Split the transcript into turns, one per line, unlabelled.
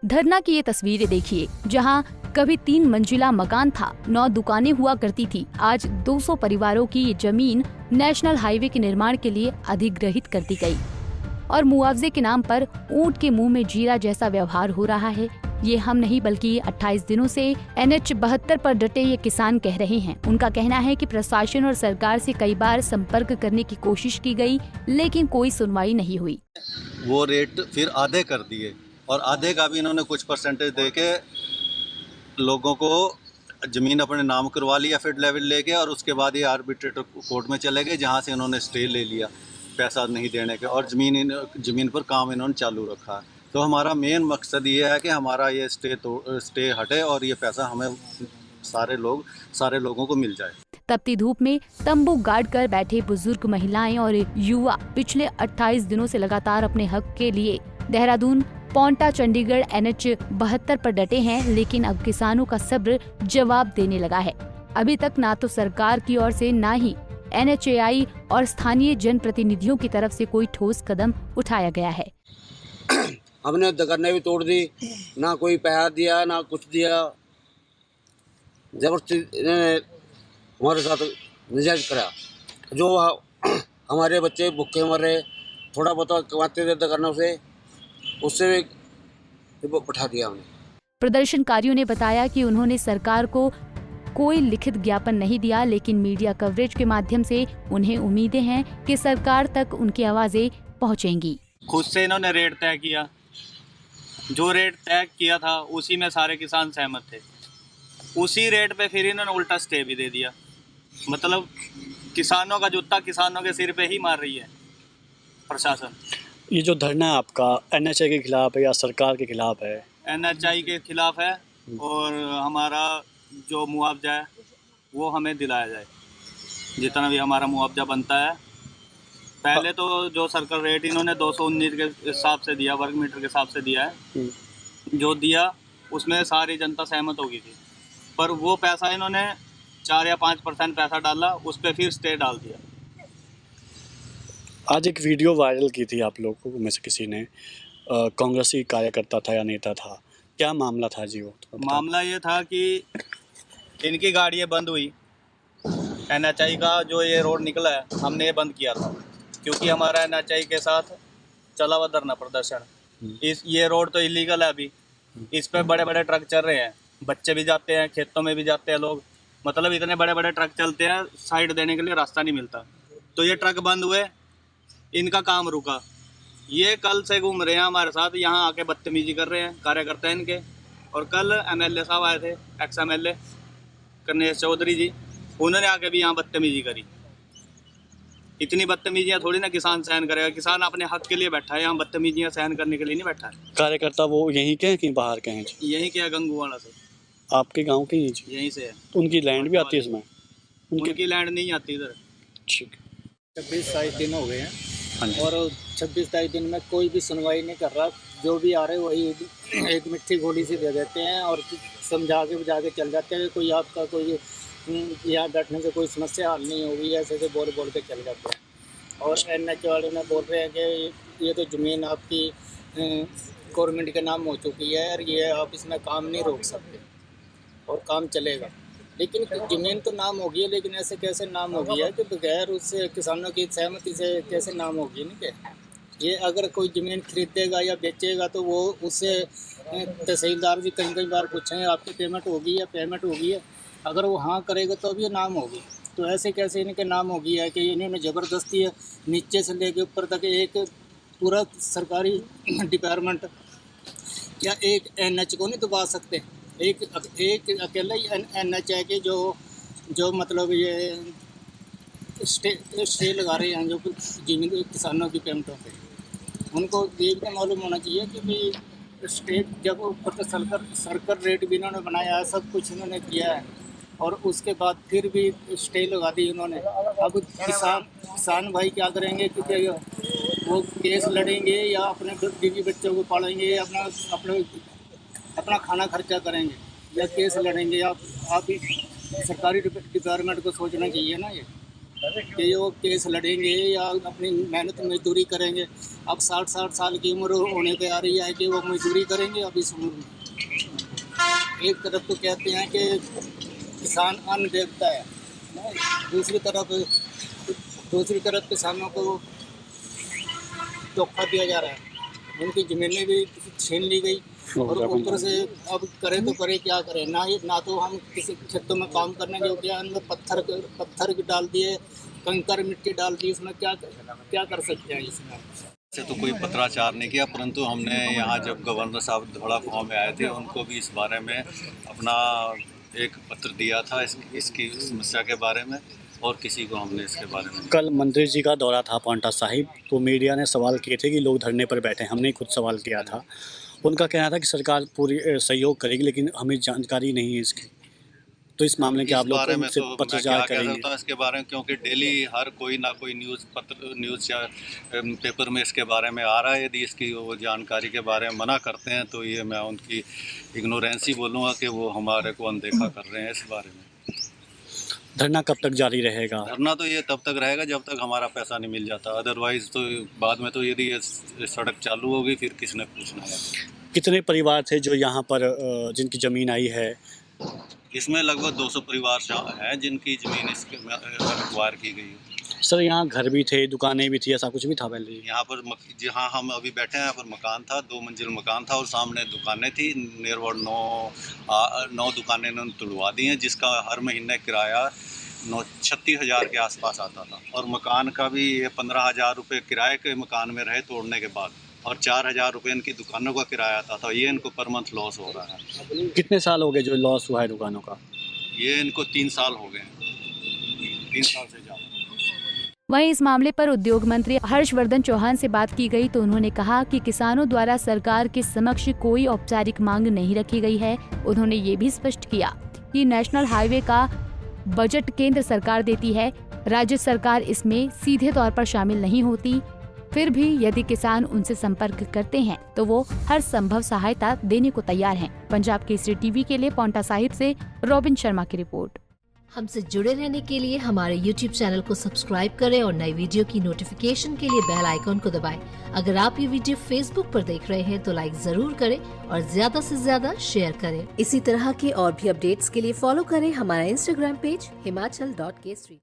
धरना की ये तस्वीरें देखिए, जहां कभी 3 मंजिला मकान था, 9 दुकानें हुआ करती थी। आज 200 परिवारों की ये जमीन नेशनल हाईवे के निर्माण के लिए अधिग्रहित कर दी गई और मुआवजे के नाम पर ऊंट के मुंह में जीरा जैसा व्यवहार हो रहा है। ये हम नहीं बल्कि 28 दिनों से NH 72 पर डटे ये किसान कह रहे हैं। उनका कहना है कि प्रशासन और सरकार से कई बार संपर्क करने की कोशिश की गई, लेकिन कोई सुनवाई नहीं हुई।
वो रेट फिर आधे कर दिए और आधे का भी इन्होंने कुछ परसेंटेज देके लोगों को ज़मीन अपने नाम करवा लिया फील्ड लेवल लेके, और उसके बाद ये आर्बिट्रेटर कोर्ट में चले गए, जहाँ से इन्होंने स्टे ले लिया पैसा नहीं देने के, और ज़मीन पर काम इन्होंने चालू रखा है। तो हमारा मेन मकसद ये है कि हमारा ये स्टे हटे और ये पैसा हमें सारे लोगों को मिल जाए।
तपती धूप में तंबू गाड़ कर बैठे बुजुर्ग, महिलाएं और युवा पिछले 28 दिनों से लगातार अपने हक के लिए देहरादून, पांवटा, चंडीगढ़ NH 72 पर डटे हैं, लेकिन अब किसानों का सब्र जवाब देने लगा है। अभी तक ना तो सरकार की ओर से ना ही NHAI और स्थानीय जनप्रतिनिधियों की तरफ से कोई ठोस कदम उठाया गया है।
हमने दुकानें भी तोड़ दी, ना कोई पैसा दिया ना कुछ दिया, जबरदस्ती इन्होंने हमारे साथ निजायज करा। जो हमारे बच्चे भूखे मर रहे, थोड़ा बहुत कमाते थे दुकानों से, उससे भी बैठा दिया हमने।
प्रदर्शनकारियों ने बताया कि उन्होंने सरकार को कोई लिखित ज्ञापन नहीं दिया, लेकिन मीडिया कवरेज के माध्यम से उन्हें उम्मीदें हैं कि सरकार तक उनकी आवाजें पहुंचेंगी।
खुद से इन्होंने रेट तय किया, जो रेट तय किया था उसी में सारे किसान सहमत थे। उसी रेट पे फिर इन्होंने उल्टा स्टे भी दे दिया। मतलब किसानों का जूता किसानों के सिर पे ही मार रही है प्रशासन।
ये जो धरना है आपका NHAI के खिलाफ है या सरकार के खिलाफ है?
NHAI के खिलाफ है, और हमारा जो मुआवजा है वो हमें दिलाया जाए, जितना भी हमारा मुआवजा बनता है। पहले तो जो सर्कल रेट इन्होंने 219 के हिसाब से दिया, वर्ग मीटर के हिसाब से दिया है, जो दिया उसमें सारी जनता सहमत हो गई थी, पर वो पैसा इन्होंने 4 या 5% पैसा डाला, उस पर फिर स्टे डाल दिया।
आज एक वीडियो वायरल की थी आप लोगों में से किसी ने, कांग्रेसी कार्यकर्ता था या नेता था, क्या मामला था जी? वो
मामला ये था कि इनकी गाड़ियाँ बंद हुई, NHAI का जो ये रोड निकला है हमने ये बंद किया था, क्योंकि हमारा NHAI के साथ चला हुआ धरना प्रदर्शन। ये रोड तो इलीगल है अभी, इस पे बड़े बड़े ट्रक चल रहे हैं, बच्चे भी जाते हैं, खेतों में भी जाते हैं लोग, मतलब इतने बड़े बड़े ट्रक चलते हैं, साइड देने के लिए रास्ता नहीं मिलता। तो ये ट्रक बंद हुए, इनका काम रुका। ये कल से घूम रहे हैं हमारे साथ, यहाँ आके बदतमीजी कर रहे हैं कार्यकर्ता इनके। और कल MLA साहब आए थे, एक्स MLA गणेश चौधरी जी, उन्होंने आके भी यहाँ बदतमीजी करी। इतनी बदतमीजियाँ थोड़ी ना किसान सहन करेगा। किसान अपने हक के लिए बैठा है, यहाँ बदतमीजियाँ सहन करने के लिए नहीं बैठा है।
कार्यकर्ता वो यहीं के हैं कि बाहर के हैं?
यहीं के है, गंगूवाड़ा से।
आपके गांव के ही?
यहीं से है।
तो उनकी लैंड भी आती है इसमें?
उनकी लैंड नहीं आती इधर।
ठीक।
26-27 दिन हो गए हैं,
हाँ जी।
और 26-27 दिन में कोई भी सुनवाई नहीं कर रहा। जो भी आ रहे वही एक मिट्टी गोली से दे देते हैं और समझा के बुझा के चल जाते हैं। कोई आपका कोई यहाँ बैठने से कोई समस्या हल नहीं होगी, ऐसे बोल के चल जाते हैं। और NH वाले ने बोल रहे हैं कि ये तो ज़मीन आपकी गवर्नमेंट के नाम हो चुकी है और ये आप इसमें काम नहीं रोक सकते और काम चलेगा। लेकिन ज़मीन तो नाम होगी है, लेकिन ऐसे कैसे नाम होगी है कि बगैर उससे किसानों की सहमति से कैसे नाम होगी? नहीं क्या ये अगर कोई ज़मीन खरीदेगा या बेचेगा तो वो उससे तहसीलदार भी कई बार पूछेंगे आपकी पेमेंट होगी है। अगर वो हाँ करेगा तो भी नाम होगी। तो ऐसे कैसे इनके नाम होगी है कि इन्होंने ज़बरदस्ती नीचे से लेके ऊपर तक एक पूरा सरकारी डिपार्टमेंट या एक NH को नहीं दबा सकते। एक अकेला ही NHAI के जो मतलब ये स्टे लगा रहे हैं जो जमीन किसानों की पेमेंटों पे, उनको ये भी मालूम होना चाहिए कि भाई स्टेट जब ऊपर सर्कल रेट भी इन्होंने बनाया है, सब कुछ इन्होंने किया है, और उसके बाद फिर भी स्टे लगा दी उन्होंने। अब किसान भाई क्या करेंगे? क्योंकि वो केस लड़ेंगे या अपने बीवी बच्चों को पालेंगे या अपना खाना खर्चा करेंगे या केस लड़ेंगे। आप ही सरकारी डिपार्टमेंट को सोचना चाहिए ना ये। कि वो केस लड़ेंगे या अपनी मेहनत मजदूरी करेंगे। अब 60 साल की उम्र होने पे आ रही है कि वो मजदूरी करेंगे। अब इस उम्र में एक तरफ तो कहते हैं कि किसान अन्न देवता है, दूसरी तरफ किसानों को धोखा दिया जा रहा है, उनकी ज़मीनें भी छीन ली गई और ऊपर से अब करें तो करें क्या करें। ना तो हम किसी खेतों में काम करने योग्य हैं, उनमें पत्थर डाल दिए, कंकर मिट्टी डाल दी, इसमें क्या कर सकते हैं इसमें।
से तो कोई पत्राचार नहीं किया, परंतु हमने यहाँ जब गवर्नर साहब धौला गाँव में आए थे उनको भी इस बारे में अपना एक पत्र दिया था इसकी समस्या के बारे में, और किसी को हमने इसके बारे में।
कल मंत्री जी का दौरा था पांवटा साहिब, तो मीडिया ने सवाल किए थे कि लोग धरने पर बैठे, हमने खुद सवाल किया था। उनका कहना था कि सरकार पूरी सहयोग करेगी, लेकिन हमें जानकारी नहीं है इसकी। तो इस मामले के आप लोग उनसे पत्रचार करेंगे?
इसके बारे में, क्योंकि डेली हर कोई ना कोई न्यूज़ या पेपर में इसके बारे में आ रहा है। यदि इसकी वो जानकारी के बारे में मना करते हैं तो ये मैं उनकी इग्नोरेंस ही बोलूँगा कि वो हमारे को अनदेखा कर रहे हैं इस बारे में।
धरना कब तक जारी रहेगा?
धरना तो ये तब तक रहेगा जब तक हमारा पैसा नहीं मिल जाता, अदरवाइज़ तो बाद में तो यदि ये सड़क चालू होगी फिर किसने पूछना है।
कितने परिवार थे जो यहाँ पर जिनकी ज़मीन आई है?
इसमें लगभग 200 परिवार हैं जिनकी ज़मीन इसके एक्वायर की गई है।
सर यहाँ घर भी थे, दुकानें भी थी, ऐसा कुछ भी था पहले?
यहाँ पर जहाँ हम अभी बैठे हैं यहाँ पर मकान था, 2 मंजिल मकान था और सामने दुकानें थी। नियर अबाउट 9 दुकानें इन्होंने तुड़वा दी हैं, जिसका हर महीने किराया 36,000 के आसपास आता था, और मकान का भी ये 15,000 रुपये किराए के मकान में रहे तोड़ने के बाद, और 4,000 रुपये इनकी दुकानों का किराया आता था। ये इनको पर मंथ लॉस हो रहा है।
कितने साल हो गए जो लॉस हुआ है दुकानों का?
ये इनको 3 साल हो गए, 3 साल से ज़्यादा।
वहीं इस मामले पर उद्योग मंत्री हर्षवर्धन चौहान से बात की गई तो उन्होंने कहा कि किसानों द्वारा सरकार के समक्ष कोई औपचारिक मांग नहीं रखी गई है। उन्होंने ये भी स्पष्ट किया कि नेशनल हाईवे का बजट केंद्र सरकार देती है, राज्य सरकार इसमें सीधे तौर पर शामिल नहीं होती। फिर भी यदि किसान उनसे संपर्क करते हैं तो वो हर संभव सहायता देने को तैयार हैं। पंजाब केसरी टीवी के लिए पांवटा साहिब से रॉबिन शर्मा की रिपोर्ट।
हमसे जुड़े रहने के लिए हमारे YouTube चैनल को सब्सक्राइब करें और नई वीडियो की नोटिफिकेशन के लिए बेल आइकॉन को दबाएं। अगर आप ये वीडियो Facebook पर देख रहे हैं तो लाइक जरूर करें और ज्यादा से ज्यादा शेयर करें। इसी तरह के और भी अपडेट्स के लिए फॉलो करें हमारा Instagram पेज himachal.k3।